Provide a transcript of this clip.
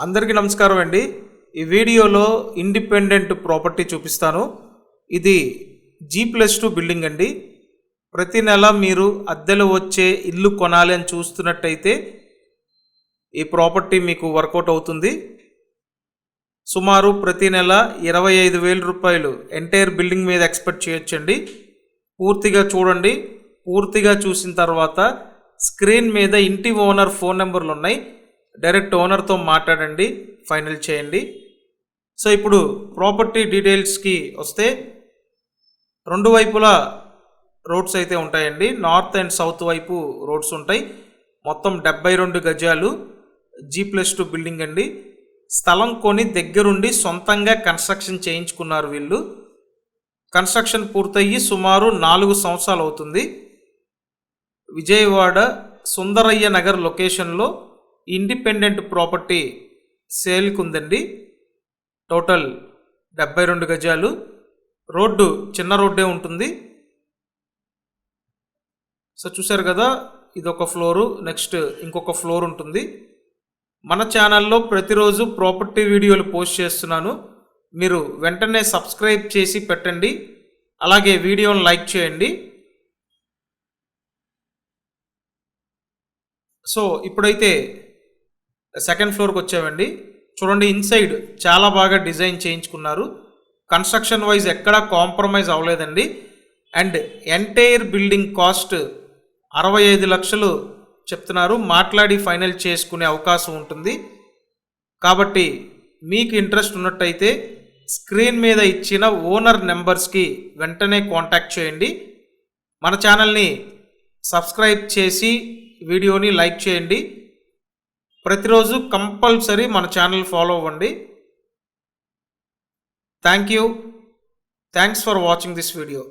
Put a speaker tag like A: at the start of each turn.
A: అందరికీ నమస్కారం అండి. ఈ వీడియోలో ఇండిపెండెంట్ ప్రాపర్టీ చూపిస్తాను. ఇది G+2 బిల్డింగ్ అండి. ప్రతి నెల మీరు అద్దెలు వచ్చే ఇల్లు కొనాలి అని చూస్తున్నట్టయితే ఈ ప్రాపర్టీ మీకు వర్కౌట్ అవుతుంది. సుమారు ప్రతి నెల 25,000 రూపాయలు ఎంటైర్ బిల్డింగ్ మీద ఎక్స్పెక్ట్ చేయొచ్చండి. పూర్తిగా చూడండి. పూర్తిగా చూసిన తర్వాత స్క్రీన్ మీద ఇంటి ఓనర్ ఫోన్ నెంబర్లు ఉన్నాయి. డైరెక్ట్ ఓనర్తో మాట్లాడండి, ఫైనల్ చేయండి. సో ఇప్పుడు ప్రాపర్టీ డీటెయిల్స్కి వస్తే రెండు వైపులా రోడ్స్ అయితే ఉంటాయండి. నార్త్ అండ్ సౌత్ వైపు రోడ్స్ ఉంటాయి. మొత్తం 72 గజాలు G+2 బిల్డింగ్ అండి. స్థలం కొని దగ్గరుండి సొంతంగా కన్స్ట్రక్షన్ చేయించుకున్నారు వీళ్ళు. కన్స్ట్రక్షన్ పూర్తయ్యి సుమారు 4 సంవత్సరాలు అవుతుంది. విజయవాడ సుందరయ్య నగర్ లొకేషన్లో ఇండిపెండెంట్ ప్రాపర్టీ సేల్కి ఉందండి. టోటల్ 72 గజాలు. రోడ్డు చిన్న రోడ్డే ఉంటుంది. సో చూసారు కదా, ఇదొక ఫ్లోరు, నెక్స్ట్ ఇంకొక ఫ్లోర్ ఉంటుంది. మన ఛానల్లో ప్రతిరోజు ప్రాపర్టీ వీడియోలు పోస్ట్ చేస్తున్నాను. మీరు వెంటనే సబ్స్క్రైబ్ చేసి పెట్టండి, అలాగే వీడియోని లైక్ చేయండి. సో ఇప్పుడైతే సెకండ్ ఫ్లోర్కి వచ్చామండి. చూడండి, ఇన్సైడ్ చాలా బాగా డిజైన్ చేయించుకున్నారు. కన్స్ట్రక్షన్ వైజ్ ఎక్కడా కాంప్రమైజ్ అవ్వలేదండి. అండ్ ఎంటైర్ బిల్డింగ్ కాస్ట్ 65 లక్షలు చెప్తున్నారు. మాట్లాడి ఫైనల్ చేసుకునే అవకాశం ఉంటుంది. కాబట్టి మీకు ఇంట్రెస్ట్ ఉన్నట్టయితే స్క్రీన్ మీద ఇచ్చిన ఓనర్ నెంబర్స్కి వెంటనే కాంటాక్ట్ చేయండి. మన ఛానల్ని సబ్స్క్రైబ్ చేసి వీడియోని లైక్ చేయండి. ప్రతిరోజు కంపల్సరీ మన ఛానల్ ఫాలో అవ్వండి. Thanks for watching this video.